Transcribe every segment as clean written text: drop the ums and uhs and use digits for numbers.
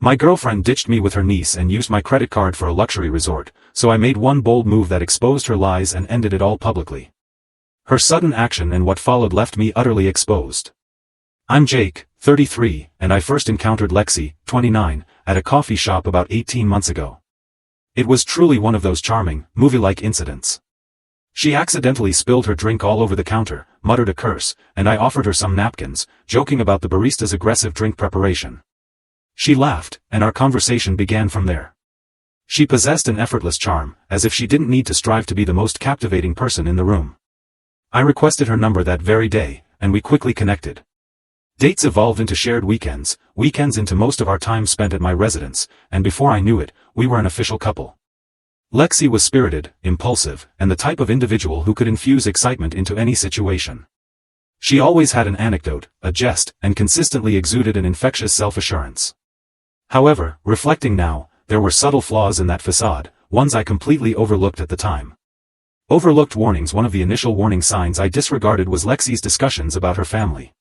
My girlfriend ditched me with her niece and used my credit card for a luxury resort, so I made one bold move that exposed her lies and ended it all publicly. Her sudden action and what followed left me utterly exposed. I'm Jake, 33, and I first encountered Lexi, 29, at a coffee shop about 18 months ago. It was truly one of those charming, movie-like incidents. She accidentally spilled her drink all over the counter, muttered a curse, and I offered her some napkins, joking about the barista's aggressive drink preparation. She laughed, and our conversation began from there. She possessed an effortless charm, as if she didn't need to strive to be the most captivating person in the room. I requested her number that very day, and we quickly connected. Dates evolved into shared weekends into most of our time spent at my residence, and before I knew it, we were an official couple. Lexi was spirited, impulsive, and the type of individual who could infuse excitement into any situation. She always had an anecdote, a jest, and consistently exuded an infectious self-assurance. However, reflecting now, there were subtle flaws in that facade, ones I completely overlooked at the time. Overlooked warnings. One of the initial warning signs I disregarded was Lexi's discussions about her family.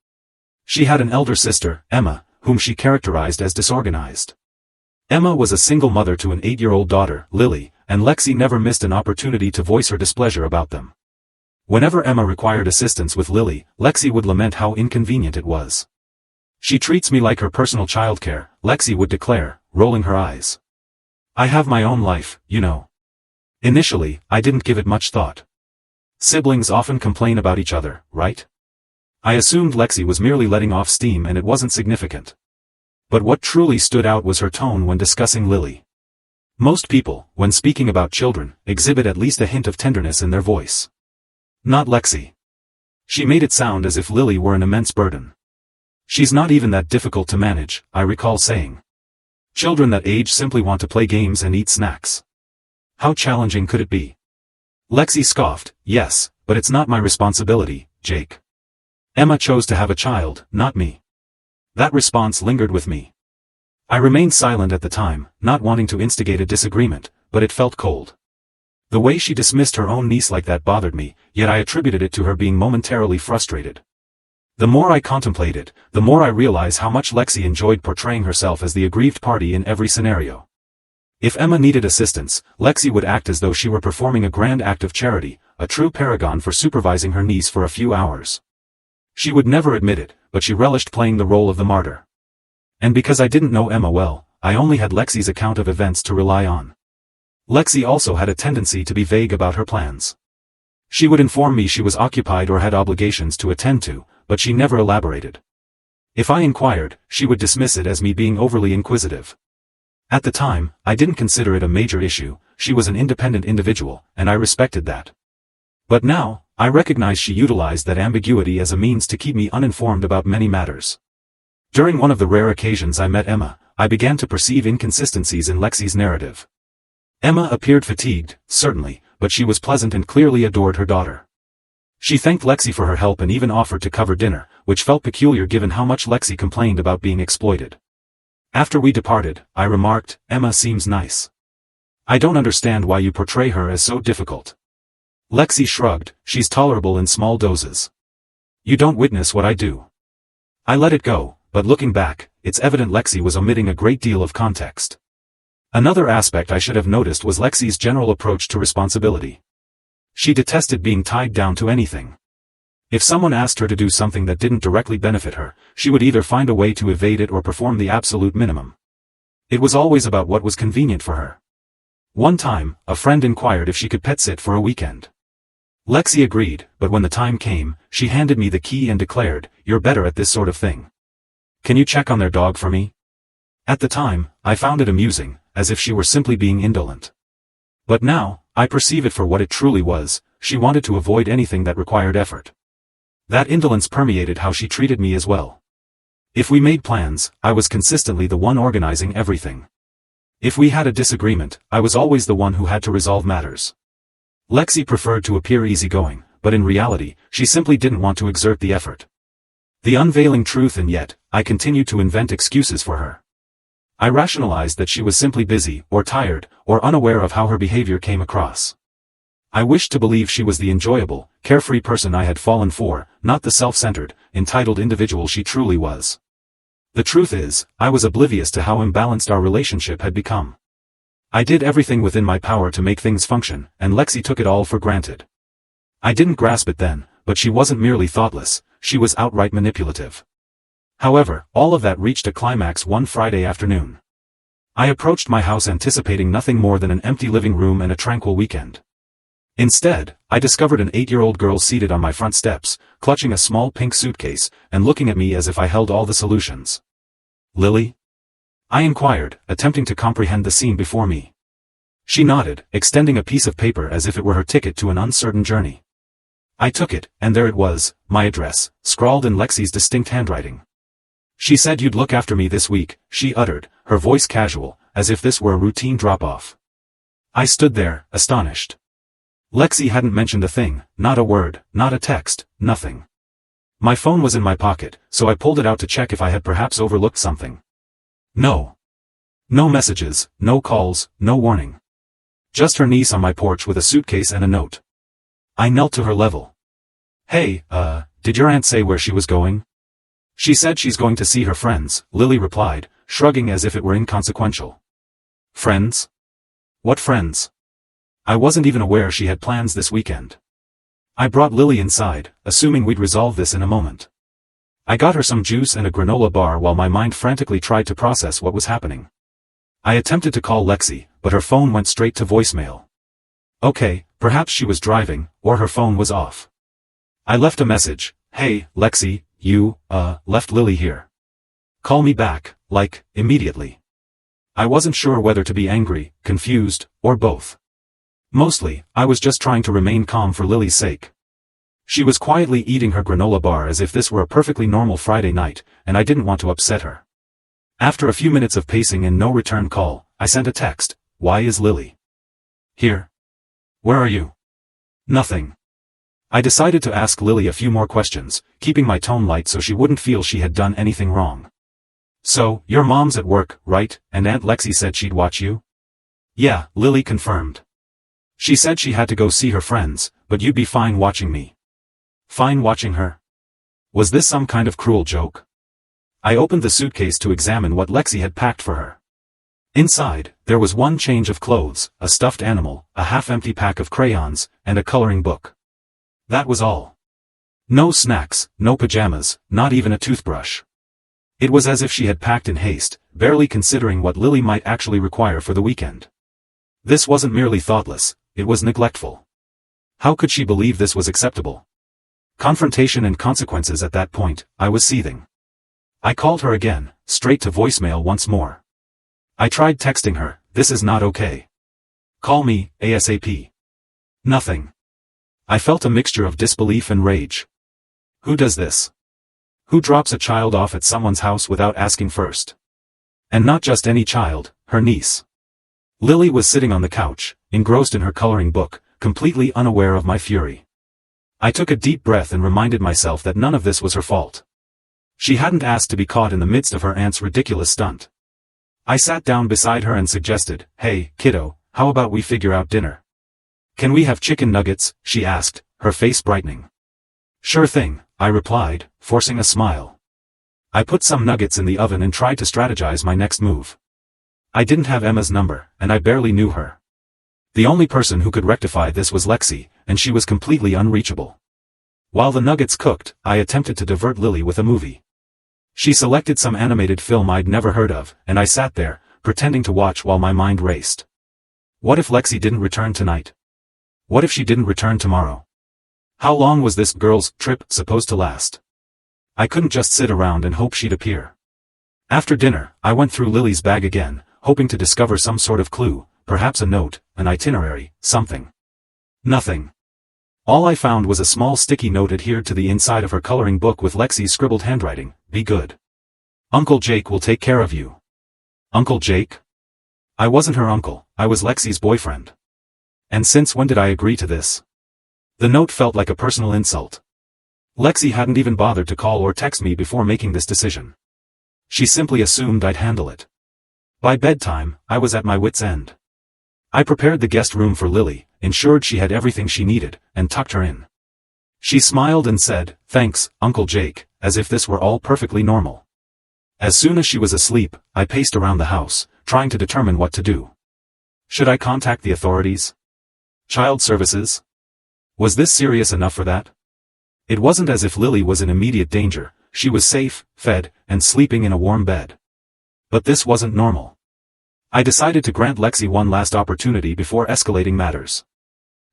She had an elder sister, Emma, whom she characterized as disorganized. Emma was a single mother to an 8-year-old daughter, Lily, and Lexi never missed an opportunity to voice her displeasure about them. Whenever Emma required assistance with Lily, Lexi would lament how inconvenient it was. She treats me like her personal childcare, Lexi would declare, rolling her eyes. I have my own life, you know. Initially, I didn't give it much thought. Siblings often complain about each other, right? I assumed Lexi was merely letting off steam and it wasn't significant. But what truly stood out was her tone when discussing Lily. Most people, when speaking about children, exhibit at least a hint of tenderness in their voice. Not Lexi. She made it sound as if Lily were an immense burden. She's not even that difficult to manage, I recall saying. Children that age simply want to play games and eat snacks. How challenging could it be? Lexi scoffed, yes, but it's not my responsibility, Jake. Emma chose to have a child, not me. That response lingered with me. I remained silent at the time, not wanting to instigate a disagreement, but it felt cold. The way she dismissed her own niece like that bothered me, yet I attributed it to her being momentarily frustrated. The more I contemplate it, the more I realize how much Lexi enjoyed portraying herself as the aggrieved party in every scenario. If Emma needed assistance, Lexi would act as though she were performing a grand act of charity, a true paragon for supervising her niece for a few hours. She would never admit it, but she relished playing the role of the martyr. And because I didn't know Emma well, I only had Lexi's account of events to rely on. Lexi also had a tendency to be vague about her plans. She would inform me she was occupied or had obligations to attend to, but she never elaborated. If I inquired, she would dismiss it as me being overly inquisitive. At the time, I didn't consider it a major issue. She was an independent individual, and I respected that. But now, I recognize she utilized that ambiguity as a means to keep me uninformed about many matters. During one of the rare occasions I met Emma, I began to perceive inconsistencies in Lexi's narrative. Emma appeared fatigued, certainly, but she was pleasant and clearly adored her daughter. She thanked Lexi for her help and even offered to cover dinner, which felt peculiar given how much Lexi complained about being exploited. After we departed, I remarked, Emma seems nice. I don't understand why you portray her as so difficult. Lexi shrugged, she's tolerable in small doses. You don't witness what I do. I let it go, but looking back, it's evident Lexi was omitting a great deal of context. Another aspect I should have noticed was Lexi's general approach to responsibility. She detested being tied down to anything. If someone asked her to do something that didn't directly benefit her, she would either find a way to evade it or perform the absolute minimum. It was always about what was convenient for her. One time, a friend inquired if she could pet sit for a weekend. Lexi agreed, but when the time came, she handed me the key and declared, "You're better at this sort of thing. Can you check on their dog for me?" At the time, I found it amusing, as if she were simply being indolent. But now, I perceive it for what it truly was. She wanted to avoid anything that required effort. That indolence permeated how she treated me as well. If we made plans, I was consistently the one organizing everything. If we had a disagreement, I was always the one who had to resolve matters. Lexi preferred to appear easygoing, but in reality, she simply didn't want to exert the effort. The unveiling truth, and yet, I continued to invent excuses for her. I rationalized that she was simply busy, or tired, or unaware of how her behavior came across. I wished to believe she was the enjoyable, carefree person I had fallen for, not the self-centered, entitled individual she truly was. The truth is, I was oblivious to how imbalanced our relationship had become. I did everything within my power to make things function, and Lexi took it all for granted. I didn't grasp it then, but she wasn't merely thoughtless, she was outright manipulative. However, all of that reached a climax one Friday afternoon. I approached my house anticipating nothing more than an empty living room and a tranquil weekend. Instead, I discovered an 8-year-old girl seated on my front steps, clutching a small pink suitcase, and looking at me as if I held all the solutions. "Lily?" I inquired, attempting to comprehend the scene before me. She nodded, extending a piece of paper as if it were her ticket to an uncertain journey. I took it, and there it was, my address, scrawled in Lexi's distinct handwriting. "She said you'd look after me this week," she uttered, her voice casual, as if this were a routine drop-off. I stood there, astonished. Lexi hadn't mentioned a thing, not a word, not a text, nothing. My phone was in my pocket, so I pulled it out to check if I had perhaps overlooked something. No. No messages, no calls, no warning. Just her niece on my porch with a suitcase and a note. I knelt to her level. "Hey, did your aunt say where she was going?" "She said she's going to see her friends," Lily replied, shrugging as if it were inconsequential. "Friends? What friends?" I wasn't even aware she had plans this weekend. I brought Lily inside, assuming we'd resolve this in a moment. I got her some juice and a granola bar while my mind frantically tried to process what was happening. I attempted to call Lexi, but her phone went straight to voicemail. Okay, perhaps she was driving, or her phone was off. I left a message, "Hey, Lexi, you, left Lily here. Call me back, like, immediately." I wasn't sure whether to be angry, confused, or both. Mostly, I was just trying to remain calm for Lily's sake. She was quietly eating her granola bar as if this were a perfectly normal Friday night, and I didn't want to upset her. After a few minutes of pacing and no return call, I sent a text, "Why is Lily here? Where are you?" Nothing. I decided to ask Lily a few more questions, keeping my tone light so she wouldn't feel she had done anything wrong. "So, your mom's at work, right, and Aunt Lexi said she'd watch you?" "Yeah," Lily confirmed. "She said she had to go see her friends, but you'd be fine watching me." Fine watching her? Was this some kind of cruel joke? I opened the suitcase to examine what Lexi had packed for her. Inside, there was one change of clothes, a stuffed animal, a half-empty pack of crayons, and a coloring book. That was all. No snacks, no pajamas, not even a toothbrush. It was as if she had packed in haste, barely considering what Lily might actually require for the weekend. This wasn't merely thoughtless, it was neglectful. How could she believe this was acceptable? Confrontation and consequences at that point, I was seething. I called her again, straight to voicemail once more. I tried texting her, "This is not okay. Call me, ASAP." Nothing. I felt a mixture of disbelief and rage. Who does this? Who drops a child off at someone's house without asking first? And not just any child, her niece. Lily was sitting on the couch, engrossed in her coloring book, completely unaware of my fury. I took a deep breath and reminded myself that none of this was her fault. She hadn't asked to be caught in the midst of her aunt's ridiculous stunt. I sat down beside her and suggested, "Hey, kiddo, how about we figure out dinner? Can we have chicken nuggets?" she asked, her face brightening. "Sure thing," I replied, forcing a smile. I put some nuggets in the oven and tried to strategize my next move. I didn't have Emma's number, and I barely knew her. The only person who could rectify this was Lexi, and she was completely unreachable. While the nuggets cooked, I attempted to divert Lily with a movie. She selected some animated film I'd never heard of, and I sat there, pretending to watch while my mind raced. What if Lexi didn't return tonight? What if she didn't return tomorrow? How long was this girl's trip supposed to last? I couldn't just sit around and hope she'd appear. After dinner, I went through Lily's bag again, hoping to discover some sort of clue, perhaps a note, an itinerary, something. Nothing. All I found was a small sticky note adhered to the inside of her coloring book with Lexi's scribbled handwriting, "Be good. Uncle Jake will take care of you." Uncle Jake? I wasn't her uncle, I was Lexi's boyfriend. And since when did I agree to this? The note felt like a personal insult. Lexi hadn't even bothered to call or text me before making this decision. She simply assumed I'd handle it. By bedtime, I was at my wit's end. I prepared the guest room for Lily, ensured she had everything she needed, and tucked her in. She smiled and said, "Thanks, Uncle Jake," as if this were all perfectly normal. As soon as she was asleep, I paced around the house, trying to determine what to do. Should I contact the authorities? Child services? Was this serious enough for that? It wasn't as if Lily was in immediate danger. She was safe, fed, and sleeping in a warm bed. But this wasn't normal. I decided to grant Lexi one last opportunity before escalating matters.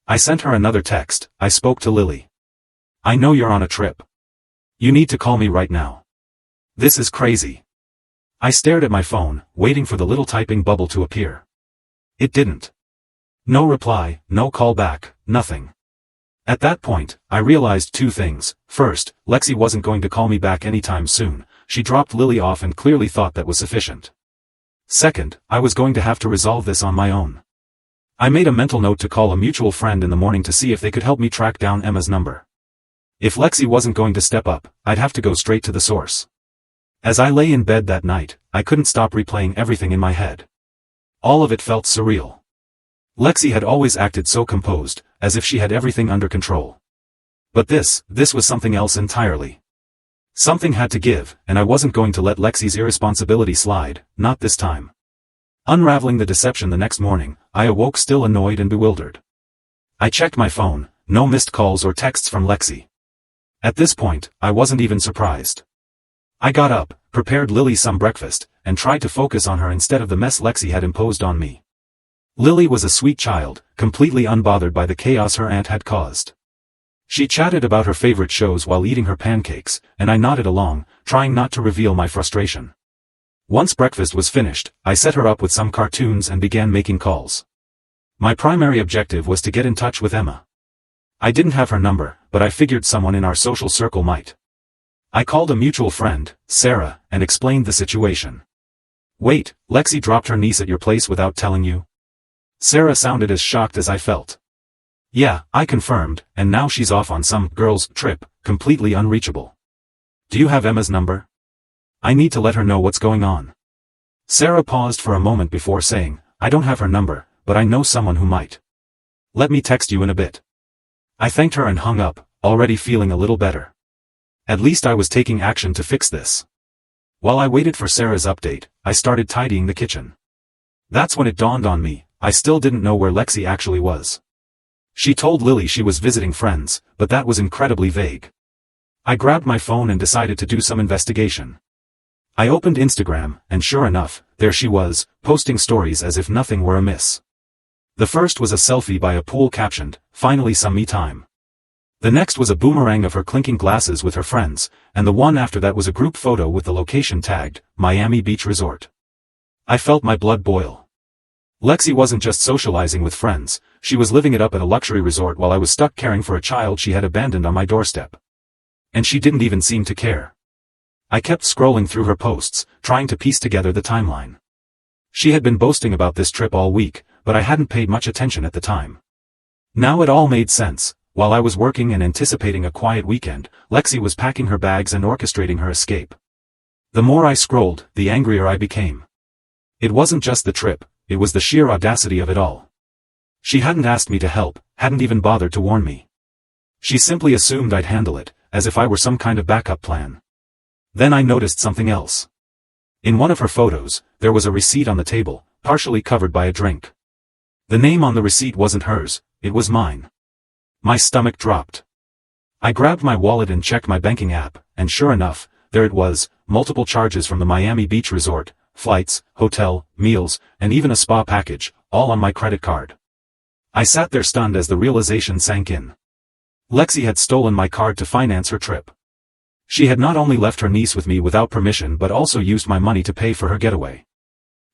I sent her another text. I spoke to Lily. I know you're on a trip. You need to call me right now. This is crazy. I stared at my phone, waiting for the little typing bubble to appear. It didn't. No reply, no call back, nothing. At that point, I realized two things. First, Lexi wasn't going to call me back anytime soon. She dropped Lily off and clearly thought that was sufficient. Second, I was going to have to resolve this on my own. I made a mental note to call a mutual friend in the morning to see if they could help me track down Emma's number. If Lexi wasn't going to step up, I'd have to go straight to the source. As I lay in bed that night, I couldn't stop replaying everything in my head. All of it felt surreal. Lexi had always acted so composed, as if she had everything under control. But this was something else entirely. Something had to give, and I wasn't going to let Lexi's irresponsibility slide, not this time. Unraveling the deception the next morning, I awoke still annoyed and bewildered. I checked my phone, no missed calls or texts from Lexi. At this point, I wasn't even surprised. I got up, prepared Lily some breakfast, and tried to focus on her instead of the mess Lexi had imposed on me. Lily was a sweet child, completely unbothered by the chaos her aunt had caused. She chatted about her favorite shows while eating her pancakes, and I nodded along, trying not to reveal my frustration. Once breakfast was finished, I set her up with some cartoons and began making calls. My primary objective was to get in touch with Emma. I didn't have her number, but I figured someone in our social circle might. I called a mutual friend, Sarah, and explained the situation. Wait, Lexi dropped her niece at your place without telling you? Sarah sounded as shocked as I felt. Yeah, I confirmed, and now she's off on some girls' trip, completely unreachable. Do you have Emma's number? I need to let her know what's going on. Sarah paused for a moment before saying, I don't have her number, but I know someone who might. Let me text you in a bit. I thanked her and hung up, already feeling a little better. At least I was taking action to fix this. While I waited for Sarah's update, I started tidying the kitchen. That's when it dawned on me, I still didn't know where Lexi actually was. She told Lily she was visiting friends, but that was incredibly vague. I grabbed my phone and decided to do some investigation. I opened Instagram, and sure enough, there she was, posting stories as if nothing were amiss. The first was a selfie by a pool captioned, "Finally some me time." The next was a boomerang of her clinking glasses with her friends, and the one after that was a group photo with the location tagged, Miami Beach Resort. I felt my blood boil. Lexi wasn't just socializing with friends, she was living it up at a luxury resort while I was stuck caring for a child she had abandoned on my doorstep. And she didn't even seem to care. I kept scrolling through her posts, trying to piece together the timeline. She had been boasting about this trip all week, but I hadn't paid much attention at the time. Now it all made sense. While I was working and anticipating a quiet weekend, Lexi was packing her bags and orchestrating her escape. The more I scrolled, the angrier I became. It wasn't just the trip, it was the sheer audacity of it all. She hadn't asked me to help, hadn't even bothered to warn me. She simply assumed I'd handle it, as if I were some kind of backup plan. Then I noticed something else. In one of her photos, there was a receipt on the table, partially covered by a drink. The name on the receipt wasn't hers, it was mine. My stomach dropped. I grabbed my wallet and checked my banking app, and sure enough, there it was, multiple charges from the Miami Beach Resort, flights, hotel, meals, and even a spa package, all on my credit card. I sat there stunned as the realization sank in. Lexi had stolen my card to finance her trip. She had not only left her niece with me without permission but also used my money to pay for her getaway.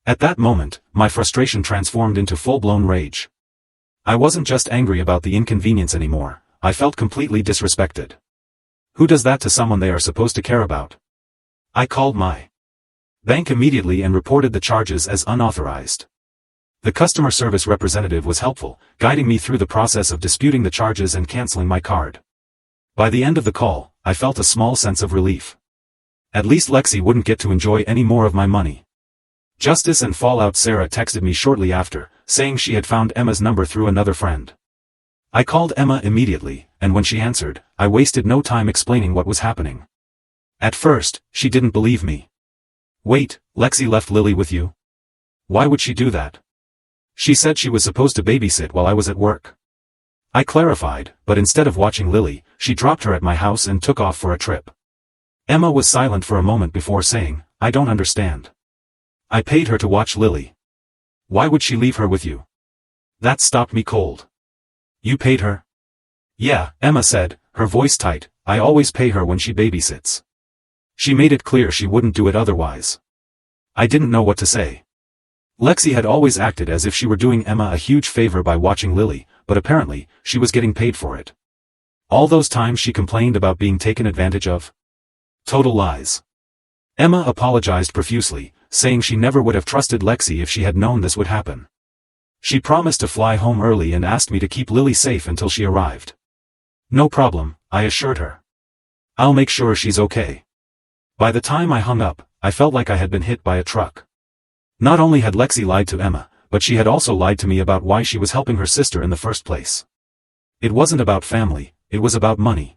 At that moment, my frustration transformed into full-blown rage. I wasn't just angry about the inconvenience anymore, I felt completely disrespected. Who does that to someone they are supposed to care about? I called my bank immediately and reported the charges as unauthorized. The customer service representative was helpful, guiding me through the process of disputing the charges and canceling my card. By the end of the call, I felt a small sense of relief. At least Lexi wouldn't get to enjoy any more of my money. Justice and Fallout Sarah texted me shortly after, saying she had found Emma's number through another friend. I called Emma immediately, and when she answered, I wasted no time explaining what was happening. At first, she didn't believe me. Wait, Lexi left Lily with you? Why would she do that? She said she was supposed to babysit while I was at work. I clarified, but instead of watching Lily, she dropped her at my house and took off for a trip. Emma was silent for a moment before saying, I don't understand. I paid her to watch Lily. Why would she leave her with you? That stopped me cold. You paid her? Yeah, Emma said, her voice tight, I always pay her when she babysits. She made it clear she wouldn't do it otherwise. I didn't know what to say. Lexi had always acted as if she were doing Emma a huge favor by watching Lily, but apparently, she was getting paid for it. All those times she complained about being taken advantage of? Total lies. Emma apologized profusely, saying she never would have trusted Lexi if she had known this would happen. She promised to fly home early and asked me to keep Lily safe until she arrived. No problem, I assured her. I'll make sure she's okay. By the time I hung up, I felt like I had been hit by a truck. Not only had Lexi lied to Emma, but she had also lied to me about why she was helping her sister in the first place. It wasn't about family, it was about money.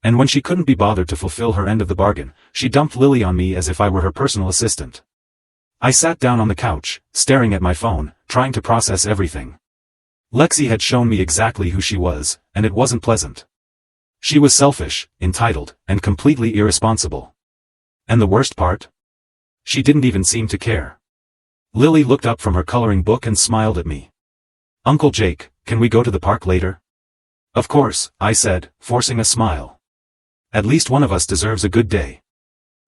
And when she couldn't be bothered to fulfill her end of the bargain, she dumped Lily on me as if I were her personal assistant. I sat down on the couch, staring at my phone, trying to process everything. Lexi had shown me exactly who she was, and it wasn't pleasant. She was selfish, entitled, and completely irresponsible. And the worst part? She didn't even seem to care. Lily looked up from her coloring book and smiled at me. Uncle Jake, can we go to the park later? Of course, I said, forcing a smile. At least one of us deserves a good day.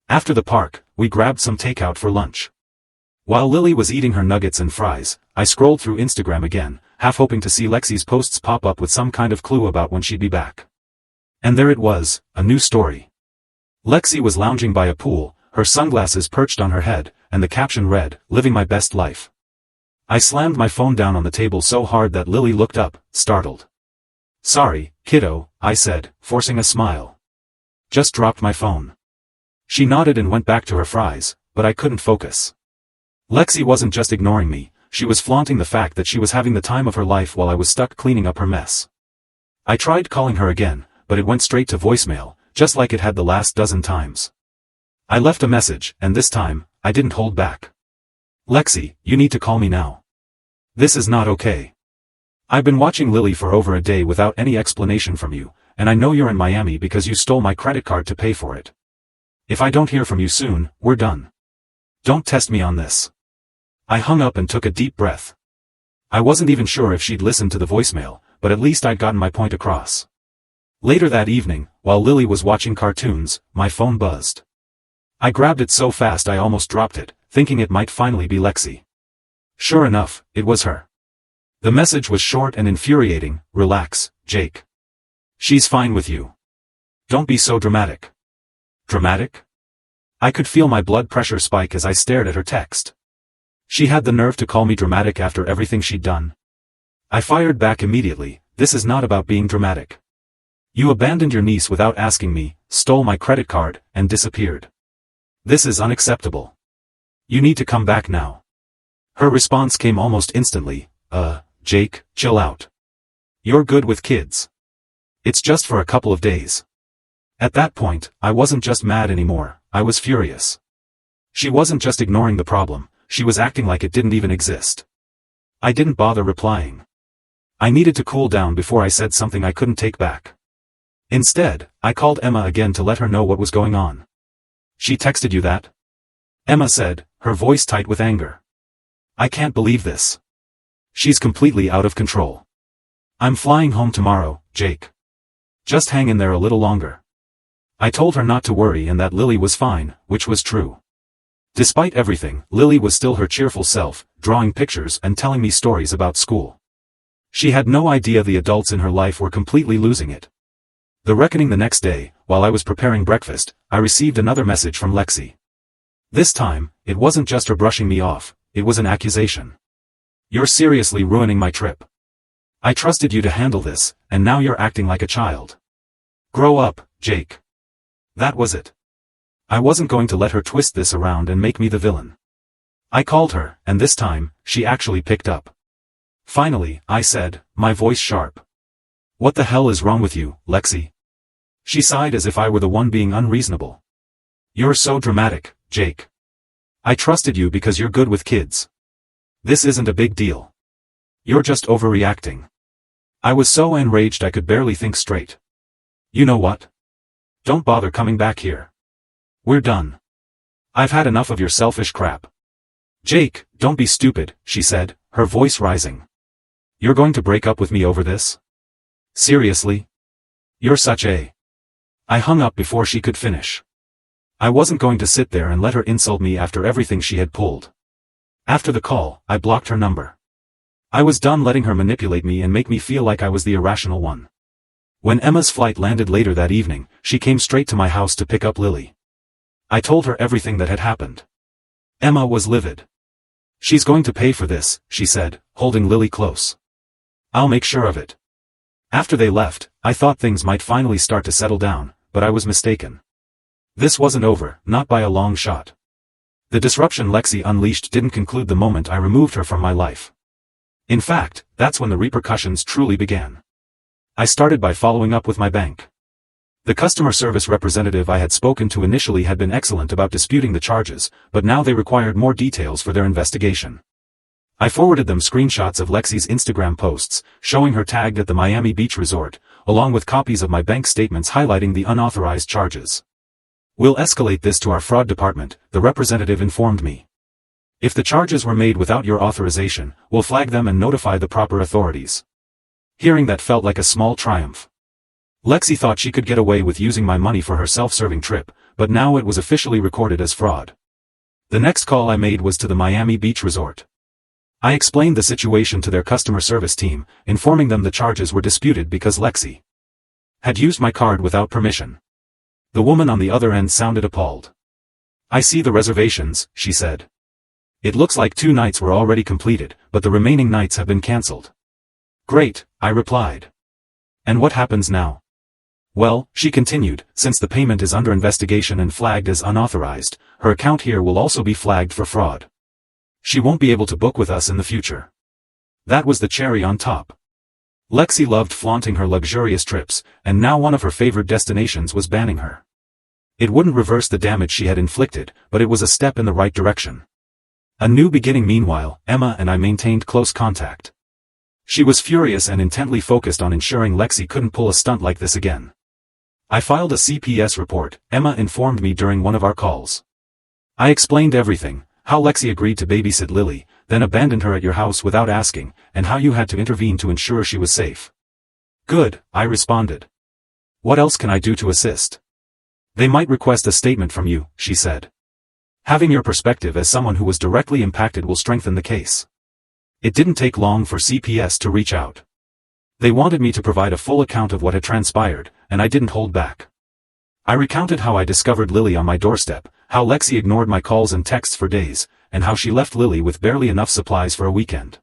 After the park, we grabbed some takeout for lunch. While Lily was eating her nuggets and fries, I scrolled through Instagram again, half hoping to see Lexi's posts pop up with some kind of clue about when she'd be back. And there it was, a new story. Lexi was lounging by a pool, her sunglasses perched on her head, and the caption read, "Living my best life." I slammed my phone down on the table so hard that Lily looked up, startled. Sorry, kiddo, I said, forcing a smile. Just dropped my phone. She nodded and went back to her fries, but I couldn't focus. Lexi wasn't just ignoring me, she was flaunting the fact that she was having the time of her life while I was stuck cleaning up her mess. I tried calling her again, but it went straight to voicemail, just like it had the last dozen times. I left a message, and this time, I didn't hold back. Lexi, you need to call me now. This is not okay. I've been watching Lily for over a day without any explanation from you, and I know you're in Miami because you stole my credit card to pay for it. If I don't hear from you soon, we're done. Don't test me on this. I hung up and took a deep breath. I wasn't even sure if she'd listened to the voicemail, but at least I'd gotten my point across. Later that evening, while Lily was watching cartoons, my phone buzzed. I grabbed it so fast I almost dropped it, thinking it might finally be Lexi. Sure enough, it was her. The message was short and infuriating, "Relax, Jake. She's fine with you. Don't be so dramatic." Dramatic? I could feel my blood pressure spike as I stared at her text. She had the nerve to call me dramatic after everything she'd done. I fired back immediately, "This is not about being dramatic. You abandoned your niece without asking me, stole my credit card, and disappeared. This is unacceptable. You need to come back now." Her response came almost instantly, Jake, chill out. You're good with kids. It's just for a couple of days." At that point, I wasn't just mad anymore, I was furious. She wasn't just ignoring the problem, she was acting like it didn't even exist. I didn't bother replying. I needed to cool down before I said something I couldn't take back. Instead, I called Emma again to let her know what was going on. "She texted you that?" Emma said, her voice tight with anger. "I can't believe this. She's completely out of control. I'm flying home tomorrow, Jake. Just hang in there a little longer." I told her not to worry and that Lily was fine, which was true. Despite everything, Lily was still her cheerful self, drawing pictures and telling me stories about school. She had no idea the adults in her life were completely losing it. The reckoning the next day, while I was preparing breakfast, I received another message from Lexi. This time, it wasn't just her brushing me off, it was an accusation. "You're seriously ruining my trip. I trusted you to handle this, and now you're acting like a child. Grow up, Jake." That was it. I wasn't going to let her twist this around and make me the villain. I called her, and this time, she actually picked up. "Finally," I said, my voice sharp. "What the hell is wrong with you, Lexi?" She sighed as if I were the one being unreasonable. "You're so dramatic, Jake. I trusted you because you're good with kids. This isn't a big deal. You're just overreacting. I was so enraged I could barely think straight. You know what? Don't bother coming back here. We're done. I've had enough of your selfish crap. Jake, don't be stupid, she said, her voice rising. You're going to break up with me over this? Seriously? You're such a... I hung up before she could finish. I wasn't going to sit there and let her insult me after everything she had pulled. After the call, I blocked her number. I was done letting her manipulate me and make me feel like I was the irrational one. When Emma's flight landed later that evening, she came straight to my house to pick up Lily. I told her everything that had happened. Emma was livid. She's going to pay for this, she said, holding Lily close. I'll make sure of it. After they left, I thought things might finally start to settle down, but I was mistaken. This wasn't over, not by a long shot. The disruption Lexi unleashed didn't conclude the moment I removed her from my life. In fact, that's when the repercussions truly began. I started by following up with my bank. The customer service representative I had spoken to initially had been excellent about disputing the charges, but now they required more details for their investigation. I forwarded them screenshots of Lexi's Instagram posts, showing her tagged at the Miami Beach resort, along with copies of my bank statements highlighting the unauthorized charges. We'll escalate this to our fraud department, the representative informed me. If the charges were made without your authorization, we'll flag them and notify the proper authorities. Hearing that felt like a small triumph. Lexi thought she could get away with using my money for her self-serving trip, but now it was officially recorded as fraud. The next call I made was to the Miami Beach resort. I explained the situation to their customer service team, informing them the charges were disputed because Lexi had used my card without permission. The woman on the other end sounded appalled. I see the reservations, she said. It looks like 2 nights were already completed, but the remaining nights have been cancelled. Great, I replied. And what happens now? Well, she continued, since the payment is under investigation and flagged as unauthorized, her account here will also be flagged for fraud. She won't be able to book with us in the future. That was the cherry on top. Lexi loved flaunting her luxurious trips, and now one of her favorite destinations was banning her. It wouldn't reverse the damage she had inflicted, but it was a step in the right direction. A new beginning. Meanwhile, Emma and I maintained close contact. She was furious and intently focused on ensuring Lexi couldn't pull a stunt like this again. I filed a CPS report, Emma informed me during one of our calls. I explained everything, how Lexi agreed to babysit Lily, then abandoned her at your house without asking, and how you had to intervene to ensure she was safe. Good, I responded. What else can I do to assist? They might request a statement from you, she said. Having your perspective as someone who was directly impacted will strengthen the case. It didn't take long for CPS to reach out. They wanted me to provide a full account of what had transpired, and I didn't hold back. I recounted how I discovered Lily on my doorstep, how Lexi ignored my calls and texts for days, and how she left Lily with barely enough supplies for a weekend.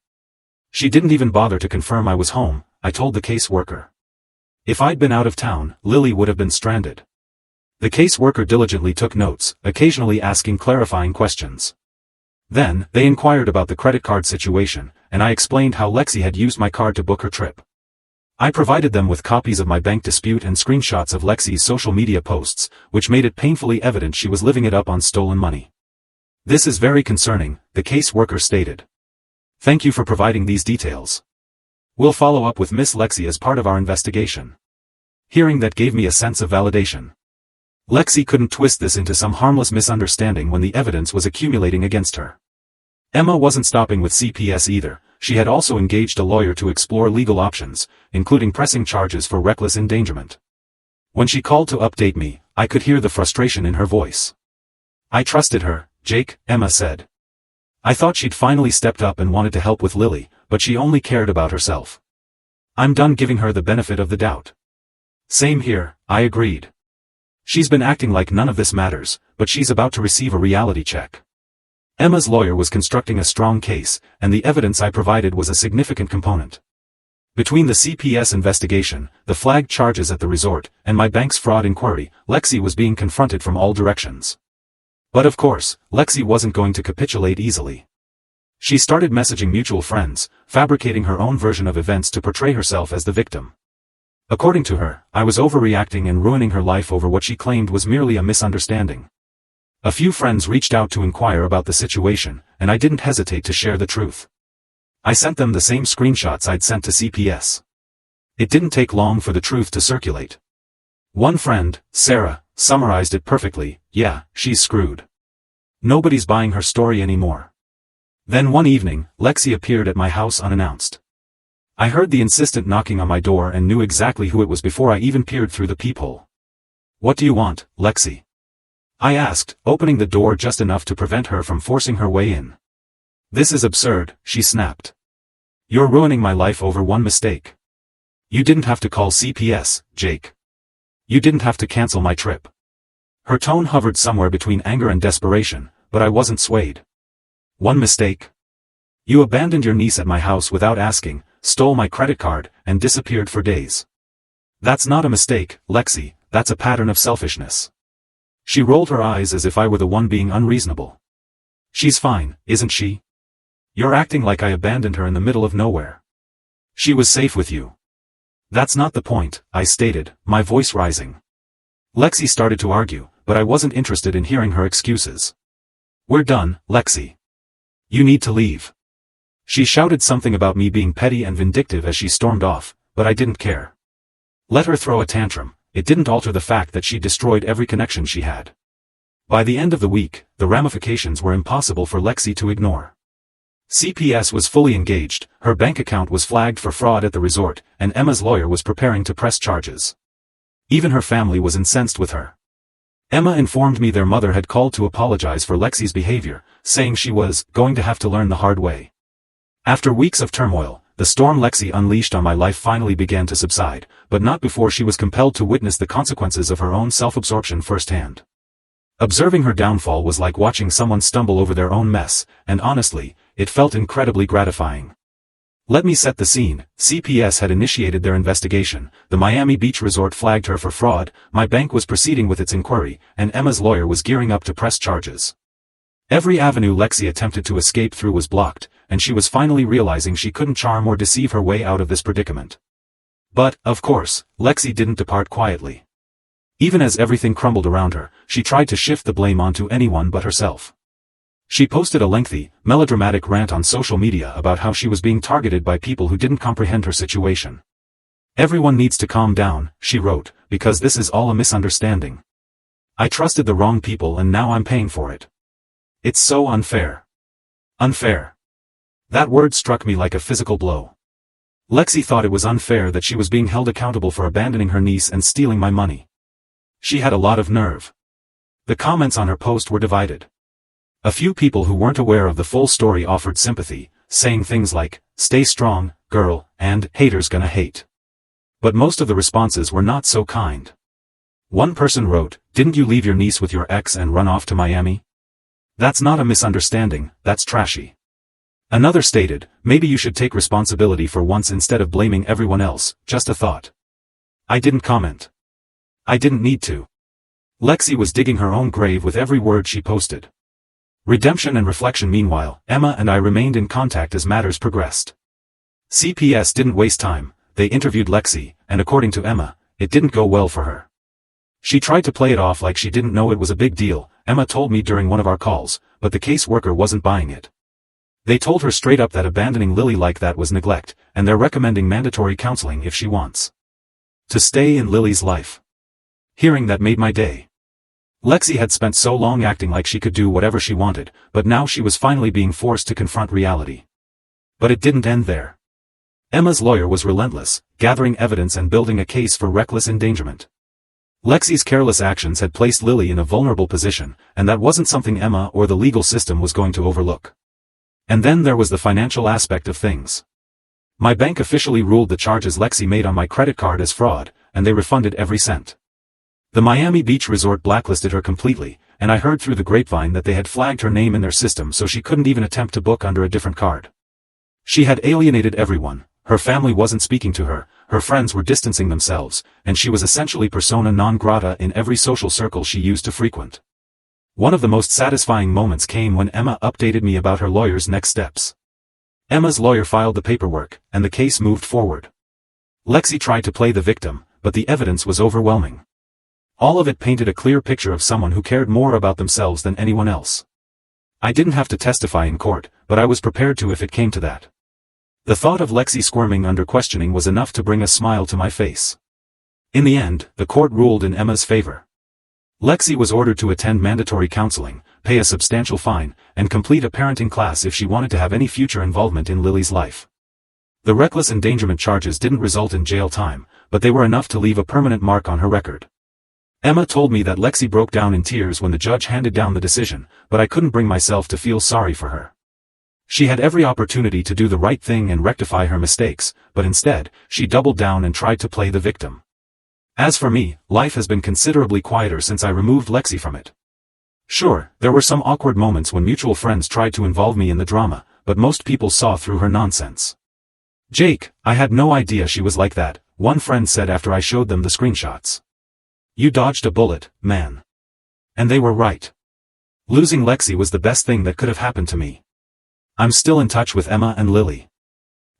She didn't even bother to confirm I was home, I told the caseworker. If I'd been out of town, Lily would have been stranded. The caseworker diligently took notes, occasionally asking clarifying questions. Then, they inquired about the credit card situation, and I explained how Lexi had used my card to book her trip. I provided them with copies of my bank dispute and screenshots of Lexi's social media posts, which made it painfully evident she was living it up on stolen money. This is very concerning, the caseworker stated. Thank you for providing these details. We'll follow up with Miss Lexi as part of our investigation. Hearing that gave me a sense of validation. Lexi couldn't twist this into some harmless misunderstanding when the evidence was accumulating against her. Emma wasn't stopping with CPS either, she had also engaged a lawyer to explore legal options, including pressing charges for reckless endangerment. When she called to update me, I could hear the frustration in her voice. I trusted her, Jake, Emma said. I thought she'd finally stepped up and wanted to help with Lily, but she only cared about herself. I'm done giving her the benefit of the doubt. Same here, I agreed. She's been acting like none of this matters, but she's about to receive a reality check. Emma's lawyer was constructing a strong case, and the evidence I provided was a significant component. Between the CPS investigation, the flagged charges at the resort, and my bank's fraud inquiry, Lexi was being confronted from all directions. But of course, Lexi wasn't going to capitulate easily. She started messaging mutual friends, fabricating her own version of events to portray herself as the victim. According to her, I was overreacting and ruining her life over what she claimed was merely a misunderstanding. A few friends reached out to inquire about the situation, and I didn't hesitate to share the truth. I sent them the same screenshots I'd sent to CPS. It didn't take long for the truth to circulate. One friend, Sarah, summarized it perfectly: "Yeah, she's screwed. Nobody's buying her story anymore." Then one evening, Lexi appeared at my house unannounced. I heard the insistent knocking on my door and knew exactly who it was before I even peered through the peephole. "What do you want, Lexi?" I asked, opening the door just enough to prevent her from forcing her way in. "This is absurd," she snapped. "You're ruining my life over one mistake. You didn't have to call CPS, Jake. You didn't have to cancel my trip." Her tone hovered somewhere between anger and desperation, but I wasn't swayed. "One mistake? You abandoned your niece at my house without asking, stole my credit card, and disappeared for days. That's not a mistake, Lexi, that's a pattern of selfishness." She rolled her eyes as if I were the one being unreasonable. "She's fine, isn't she? You're acting like I abandoned her in the middle of nowhere. She was safe with you." "That's not the point," I stated, my voice rising. Lexi started to argue, but I wasn't interested in hearing her excuses. "We're done, Lexi. You need to leave." She shouted something about me being petty and vindictive as she stormed off, but I didn't care. Let her throw a tantrum, it didn't alter the fact that she destroyed every connection she had. By the end of the week, the ramifications were impossible for Lexi to ignore. CPS was fully engaged, her bank account was flagged for fraud at the resort, and Emma's lawyer was preparing to press charges. Even her family was incensed with her. Emma informed me their mother had called to apologize for Lexi's behavior, saying she was going to have to learn the hard way. After weeks of turmoil, the storm Lexi unleashed on my life finally began to subside, but not before she was compelled to witness the consequences of her own self-absorption firsthand. Observing her downfall was like watching someone stumble over their own mess, and honestly, it felt incredibly gratifying. Let me set the scene. CPS had initiated their investigation, the Miami Beach resort flagged her for fraud, my bank was proceeding with its inquiry, and Emma's lawyer was gearing up to press charges. Every avenue Lexi attempted to escape through was blocked, and she was finally realizing she couldn't charm or deceive her way out of this predicament. But, of course, Lexi didn't depart quietly. Even as everything crumbled around her, she tried to shift the blame onto anyone but herself. She posted a lengthy, melodramatic rant on social media about how she was being targeted by people who didn't comprehend her situation. "Everyone needs to calm down," she wrote, "because this is all a misunderstanding. I trusted the wrong people and now I'm paying for it. It's so unfair. Unfair." That word struck me like a physical blow. Lexi thought it was unfair that she was being held accountable for abandoning her niece and stealing my money. She had a lot of nerve. The comments on her post were divided. A few people who weren't aware of the full story offered sympathy, saying things like, "Stay strong, girl," and "Haters gonna hate." But most of the responses were not so kind. One person wrote, "Didn't you leave your niece with your ex and run off to Miami? That's not a misunderstanding, that's trashy." Another stated, "Maybe you should take responsibility for once instead of blaming everyone else, just a thought." I didn't comment. I didn't need to. Lexi was digging her own grave with every word she posted. Redemption and reflection. Meanwhile, Emma and I remained in contact as matters progressed. CPS didn't waste time, they interviewed Lexi, and according to Emma, it didn't go well for her. She tried to play it off like she didn't know it was a big deal, Emma told me during one of our calls, but the caseworker wasn't buying it. They told her straight up that abandoning Lily like that was neglect, and they're recommending mandatory counseling if she wants to stay in Lily's life. Hearing that made my day. Lexi had spent so long acting like she could do whatever she wanted, but now she was finally being forced to confront reality. But it didn't end there. Emma's lawyer was relentless, gathering evidence and building a case for reckless endangerment. Lexi's careless actions had placed Lily in a vulnerable position, and that wasn't something Emma or the legal system was going to overlook. And then there was the financial aspect of things. My bank officially ruled the charges Lexi made on my credit card as fraud, and they refunded every cent. The Miami Beach resort blacklisted her completely, and I heard through the grapevine that they had flagged her name in their system so she couldn't even attempt to book under a different card. She had alienated everyone, her family wasn't speaking to her, her friends were distancing themselves, and she was essentially persona non grata in every social circle she used to frequent. One of the most satisfying moments came when Emma updated me about her lawyer's next steps. Emma's lawyer filed the paperwork, and the case moved forward. Lexi tried to play the victim, but the evidence was overwhelming. All of it painted a clear picture of someone who cared more about themselves than anyone else. I didn't have to testify in court, but I was prepared to if it came to that. The thought of Lexi squirming under questioning was enough to bring a smile to my face. In the end, the court ruled in Emma's favor. Lexi was ordered to attend mandatory counseling, pay a substantial fine, and complete a parenting class if she wanted to have any future involvement in Lily's life. The reckless endangerment charges didn't result in jail time, but they were enough to leave a permanent mark on her record. Emma told me that Lexi broke down in tears when the judge handed down the decision, but I couldn't bring myself to feel sorry for her. She had every opportunity to do the right thing and rectify her mistakes, but instead, she doubled down and tried to play the victim. As for me, life has been considerably quieter since I removed Lexi from it. Sure, there were some awkward moments when mutual friends tried to involve me in the drama, but most people saw through her nonsense. "Jake, I had no idea she was like that," one friend said after I showed them the screenshots. "You dodged a bullet, man." And they were right. Losing Lexi was the best thing that could have happened to me. I'm still in touch with Emma and Lily.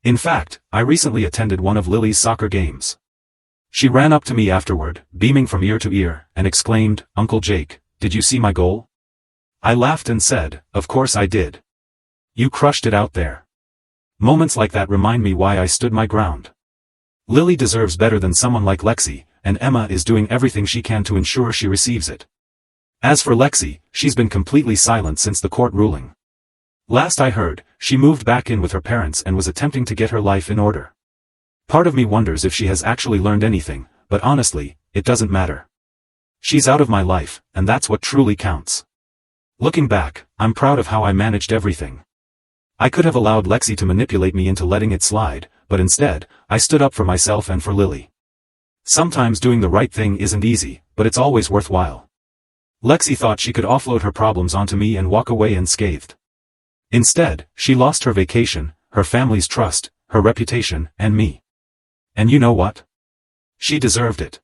In fact, I recently attended one of Lily's soccer games. She ran up to me afterward, beaming from ear to ear, and exclaimed, "Uncle Jake, did you see my goal?" I laughed and said, "Of course I did. You crushed it out there." Moments like that remind me why I stood my ground. Lily deserves better than someone like Lexi, and Emma is doing everything she can to ensure she receives it. As for Lexi, she's been completely silent since the court ruling. Last I heard, she moved back in with her parents and was attempting to get her life in order. Part of me wonders if she has actually learned anything, but honestly, it doesn't matter. She's out of my life, and that's what truly counts. Looking back, I'm proud of how I managed everything. I could have allowed Lexi to manipulate me into letting it slide, but instead, I stood up for myself and for Lily. Sometimes doing the right thing isn't easy, but it's always worthwhile. Lexi thought she could offload her problems onto me and walk away unscathed. Instead, she lost her vacation, her family's trust, her reputation, and me. And you know what? She deserved it.